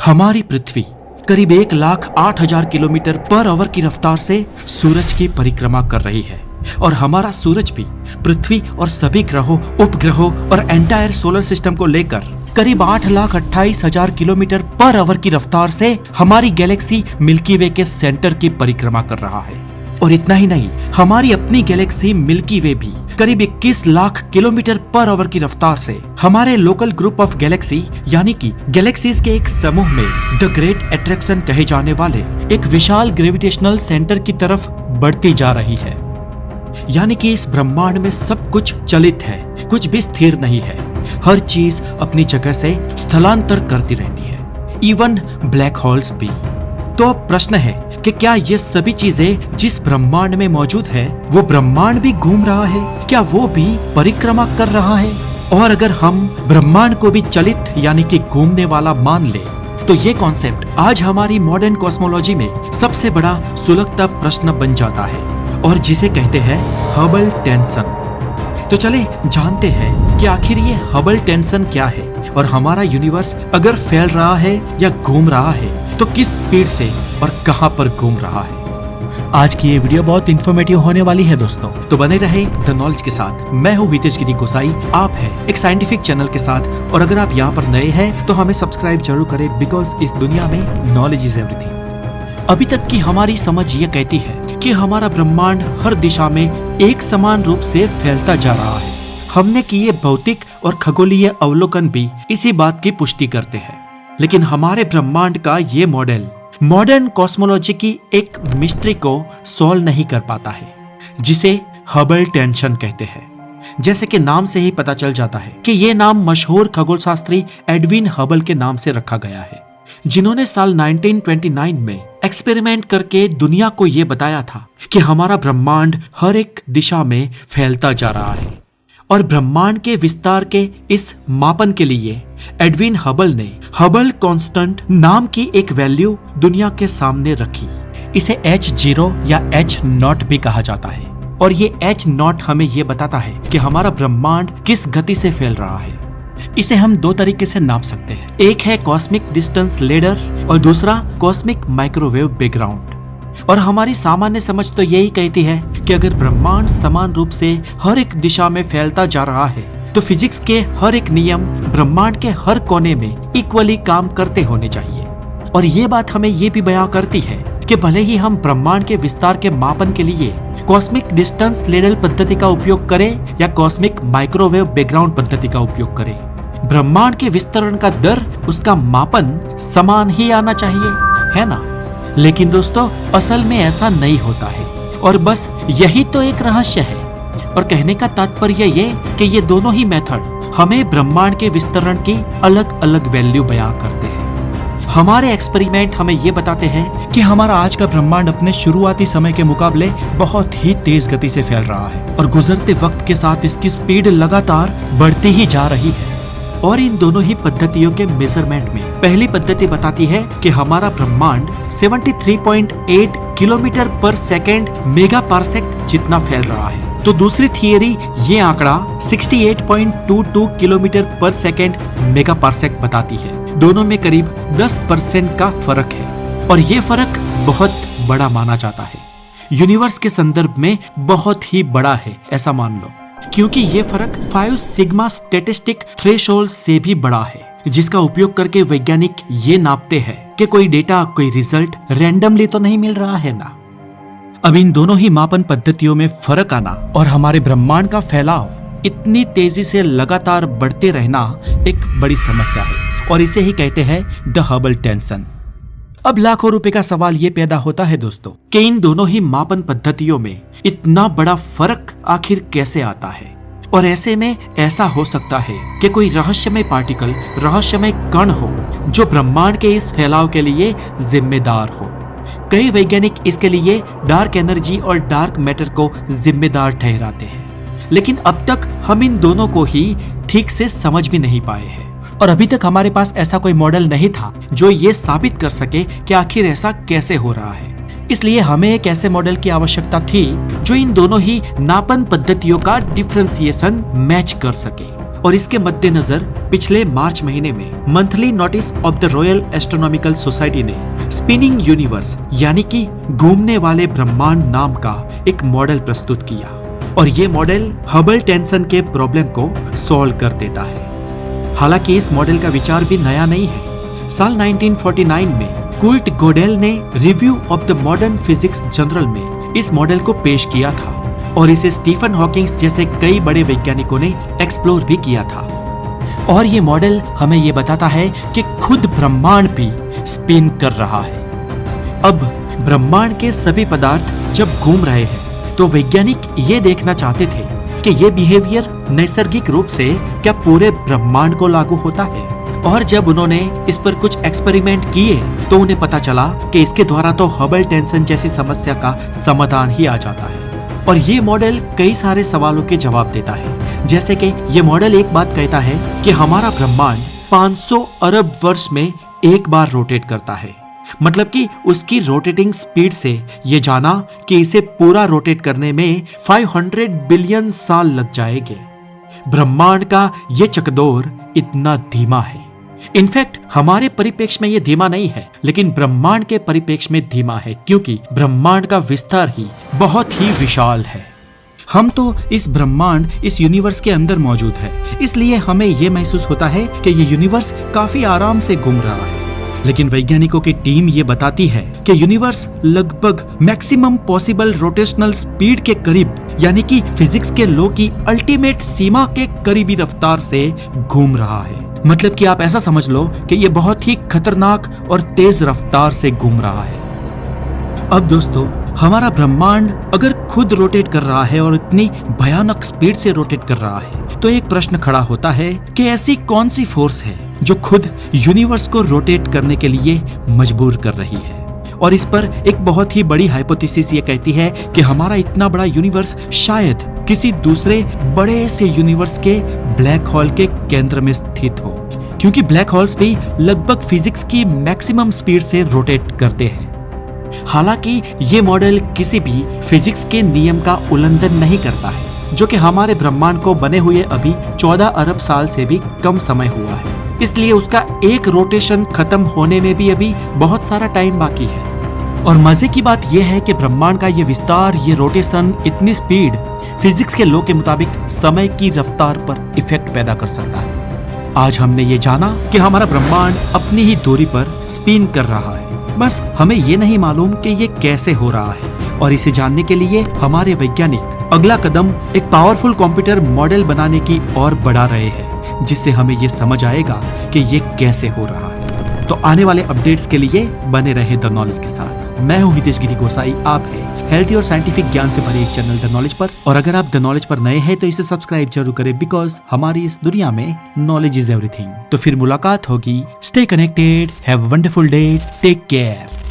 हमारी पृथ्वी करीब 1,08,000 kilometre per hour की रफ्तार से सूरज की परिक्रमा कर रही है और हमारा सूरज भी पृथ्वी और सभी ग्रहों, उपग्रहों और एंटायर सोलर सिस्टम को लेकर करीब 8,28,000 किलोमीटर पर आवर की रफ्तार से हमारी गैलेक्सी मिल्की वे के सेंटर की परिक्रमा कर रहा है। और इतना ही नहीं, हमारी अपनी गैलेक्सी मिल्की वे भी करीब 21 लाख किलोमीटर पर आवर की रफ्तार से हमारे लोकल ग्रुप ऑफ गैलेक्सी यानी कि गैलेक्सीज के एक समूह में द ग्रेट अट्रैक्शन कहे जाने वाले एक विशाल ग्रेविटेशनल सेंटर की तरफ बढ़ती जा रही है। यानी कि इस ब्रह्मांड में सब कुछ चलित है, कुछ भी स्थिर नहीं है। हर चीज अपनी जगह से स्थलांतर करती रहती है, इवन ब्लैक होल्स भी। तो अब प्रश्न है कि क्या ये सभी चीजें जिस ब्रह्मांड में मौजूद है वो ब्रह्मांड भी घूम रहा है? क्या वो भी परिक्रमा कर रहा है? और अगर हम ब्रह्मांड को भी चलित यानी कि घूमने वाला मान ले तो ये कॉन्सेप्ट आज हमारी मॉडर्न कॉस्मोलॉजी में सबसे बड़ा सुलगता प्रश्न बन जाता है और जिसे कहते हैं हबल टेंशन। तो चले जानते हैं कि आखिर ये हबल टेंशन क्या है और हमारा यूनिवर्स अगर फैल रहा है या घूम रहा है तो किस स्पीड से और कहां पर घूम रहा है। आज की ये वीडियो बहुत इन्फॉर्मेटिव होने वाली है दोस्तों, तो बने रहे द नॉलेज के साथ। मैं हूँ हितेश गिरी गोसाई, आप हैं एक साइंटिफिक चैनल के साथ। और अगर आप यहाँ पर नए हैं तो हमें सब्सक्राइब जरूर करें, बिकॉज इस दुनिया में नॉलेज इज एवरीथिंग। अभी तक की हमारी समझ ये कहती है कि हमारा ब्रह्मांड हर दिशा में एक समान रूप से फैलता जा रहा है। हमने किए भौतिक और खगोलीय अवलोकन भी इसी बात की पुष्टि करते हैं। लेकिन हमारे ब्रह्मांड का ये मॉडल मॉडर्न कॉस्मोलॉजी की एक मिस्ट्री को सॉल्व नहीं कर पाता है, जिसे हबल टेंशन कहते हैं। जैसे कि नाम से ही पता चल जाता है कि ये नाम मशहूर खगोल शास्त्री एडविन हबल के नाम से रखा गया है, जिन्होंने साल 1929 में एक्सपेरिमेंट करके दुनिया को ये बताया था कि हमारा ब्रह्मांड हर एक दिशा में फैलता जा रहा है। और ब्रह्मांड के विस्तार के इस मापन के लिए एडविन हबल ने हबल कांस्टेंट नाम की एक वैल्यू दुनिया के सामने रखी। इसे H0 या H0 भी कहा जाता है। और ये H0 हमें ये बताता है कि हमारा ब्रह्मांड किस गति से फैल रहा है। इसे हम दो तरीके से नाप सकते हैं, एक है कॉस्मिक डिस्टेंस लेडर और दूसरा कॉस्मिक माइक्रोवेव बैकग्राउंड। और हमारी सामान्य समझ तो यही कहती है कि अगर ब्रह्मांड समान रूप से हर एक दिशा में फैलता जा रहा है तो फिजिक्स के हर एक नियम ब्रह्मांड के हर कोने में इक्वली काम करते होने चाहिए। और ये बात हमें ये भी बयां करती है कि भले ही हम ब्रह्मांड के विस्तार के मापन के लिए कॉस्मिक डिस्टेंस लेडर पद्धति का उपयोग करें या कॉस्मिक माइक्रोवेव बैकग्राउंड पद्धति का उपयोग करें, ब्रह्मांड के विस्तरण का दर, उसका मापन समान ही आना चाहिए, है ना? लेकिन दोस्तों असल में ऐसा नहीं होता है और बस यही तो एक रहस्य है। और कहने का तात्पर्य ये कि ये दोनों ही मेथड हमें ब्रह्मांड के विस्तरण की अलग अलग वैल्यू बयां करते हैं। हमारे एक्सपेरिमेंट हमें ये बताते हैं कि हमारा आज का ब्रह्मांड अपने शुरुआती समय के मुकाबले बहुत ही तेज गति से फैल रहा है और गुजरते वक्त के साथ इसकी स्पीड लगातार बढ़ती ही जा रही है। और इन दोनों ही पद्धतियों के मेजरमेंट में पहली पद्धति बताती है कि हमारा ब्रह्मांड 73.8 किलोमीटर पर सेकेंड मेगा पार्सेक जितना फैल रहा है, तो दूसरी थियरी ये आंकड़ा 68.22 किलोमीटर पर सेकेंड मेगा पार्सेक बताती है। दोनों में करीब 10% का फर्क है और ये फर्क बहुत बड़ा माना जाता है। यूनिवर्स के संदर्भ में बहुत ही बड़ा है, ऐसा मान लो, क्योंकि ये फर्क 5 सिग्मा स्टैटिस्टिक थ्रेशोल्ड से भी बड़ा है, जिसका उपयोग करके वैज्ञानिक ये नापते हैं कि कोई डेटा, कोई रिजल्ट रैंडमली तो नहीं मिल रहा है ना। अब इन दोनों ही मापन पद्धतियों में फर्क आना और हमारे ब्रह्मांड का फैलाव इतनी तेजी से लगातार बढ़ते रहना एक बड़ी समस्या है और इसे ही कहते हैं द हबल टेंशन। अब लाखों रुपए का सवाल ये पैदा होता है दोस्तों कि इन दोनों ही मापन पद्धतियों में इतना बड़ा फर्क आखिर कैसे आता है। और ऐसे में ऐसा हो सकता है कि कोई रहस्यमय पार्टिकल, रहस्यमय कण हो जो ब्रह्मांड के इस फैलाव के लिए जिम्मेदार हो। कई वैज्ञानिक इसके लिए डार्क एनर्जी और डार्क मैटर को जिम्मेदार ठहराते हैं, लेकिन अब तक हम इन दोनों को ही ठीक से समझ भी नहीं पाए हैं। और अभी तक हमारे पास ऐसा कोई मॉडल नहीं था जो ये साबित कर सके कि आखिर ऐसा कैसे हो रहा है। इसलिए हमें एक ऐसे मॉडल की आवश्यकता थी जो इन दोनों ही नापन पद्धतियों का डिफरेंशिएशन मैच कर सके और इसके मद्देनजर पिछले मार्च महीने में monthly notice of the royal astronomical society ने स्पिनिंग यूनिवर्स यानी कि घूमने वाले ब्रह्मांड नाम का एक मॉडल प्रस्तुत किया और ये मॉडल हबल टेंशन के प्रॉब्लम को सॉल्व कर देता है। हालांकि इस मॉडल का विचार भी नया नहीं है। साल 1949 में कुर्ट गोडेल ने review of the modern physics journal में इस मॉडल को पेश किया था और इसे स्टीफन हॉकिंग जैसे कई बड़े वैज्ञानिकों ने एक्सप्लोर भी किया था। और ये मॉडल हमें ये बताता है कि खुद ब्रह्मांड भी स्पिन कर रहा है। अब ब्रह्मांड के सभी पदार्थ जब घूम रहे हैं तो वैज्ञानिक ये देखना चाहते थे कि ये बिहेवियर नैसर्गिक रूप से क्या पूरे ब्रह्मांड को लागू होता है। और जब उन्होंने इस पर कुछ एक्सपेरिमेंट किए तो उन्हें पता चला कि इसके द्वारा तो हबल टेंशन जैसी समस्या का समाधान ही आ जाता है। और ये मॉडल कई सारे सवालों के जवाब देता है। जैसे कि ये मॉडल एक बात कहता है कि हमारा ब्रह्मांड 500 अरब वर्ष में एक बार रोटेट करता है। मतलब कि उसकी रोटेटिंग स्पीड से ये जाना कि इसे पूरा रोटेट करने में 500 बिलियन साल लग जाएंगे। ब्रह्मांड का ये चकदौर इतना धीमा है। इनफैक्ट हमारे परिप्रेक्ष्य में ये धीमा नहीं है, लेकिन ब्रह्मांड के परिप्रेक्ष्य में धीमा है, क्योंकि ब्रह्मांड का विस्तार ही बहुत ही विशाल है। हम तो इस ब्रह्मांड, इस यूनिवर्स के अंदर मौजूद है, इसलिए हमें ये महसूस होता है कि ये यूनिवर्स काफी आराम से घूम रहा है। लेकिन वैज्ञानिकों की टीम ये बताती है कि यूनिवर्स लगभग मैक्सिमम पॉसिबल रोटेशनल स्पीड के करीब, यानी कि फिजिक्स के लॉ की अल्टीमेट सीमा के करीबी रफ्तार से घूम रहा है। मतलब कि आप ऐसा समझ लो कि ये बहुत ही खतरनाक और तेज रफ्तार से घूम रहा है। अब दोस्तों, हमारा ब्रह्मांड अगर खुद रोटेट कर रहा है और इतनी भयानक स्पीड से रोटेट कर रहा है, तो एक प्रश्न खड़ा होता है कि ऐसी कौन सी फोर्स है जो खुद यूनिवर्स को रोटेट करने के लिए मजबूर कर रही है। और इस पर एक बहुत ही बड़ी हाइपोथेसिस ये कहती है कि हमारा इतना बड़ा यूनिवर्स शायद किसी दूसरे बड़े से यूनिवर्स के ब्लैक होल के केंद्र में स्थित हो, क्योंकि ब्लैक होल्स भी लगभग फिजिक्स की मैक्सिमम स्पीड से रोटेट करते हैं। हालांकि ये मॉडल किसी भी फिजिक्स के नियम का उल्लंघन नहीं करता है, जो कि हमारे ब्रह्मांड को बने हुए अभी 14 अरब साल से भी कम समय हुआ है। इसलिए उसका एक रोटेशन खत्म होने में भी अभी बहुत सारा टाइम बाकी है। और मजे की बात यह है कि ब्रह्मांड का ये विस्तार, ये रोटेशन, इतनी स्पीड फिजिक्स के लॉ के मुताबिक समय की रफ्तार पर इफेक्ट पैदा कर सकता है। आज हमने ये जाना कि हमारा ब्रह्मांड अपनी ही दूरी पर स्पिन कर रहा है, बस हमें ये नहीं मालूम कि ये कैसे हो रहा है। और इसे जानने के लिए हमारे वैज्ञानिक अगला कदम एक पावरफुल कंप्यूटर मॉडल बनाने की ओर बढ़ा रहे हैं, जिससे हमें ये समझ आएगा कि ये कैसे हो रहा है। तो आने वाले अपडेट्स के लिए बने रहे द नॉलेज के साथ। मैं हूँ हितेश गिरी गोसाई, आप है हेल्थी और साइंटिफिक ज्ञान से भरे एक चैनल द नॉलेज पर। और अगर आप द नॉलेज पर नए हैं तो इसे सब्सक्राइब जरूर करें, बिकॉज हमारी इस दुनिया में नॉलेज इज एवरीथिंग। तो फिर मुलाकात होगी। Stay connected, have a wonderful day, take care.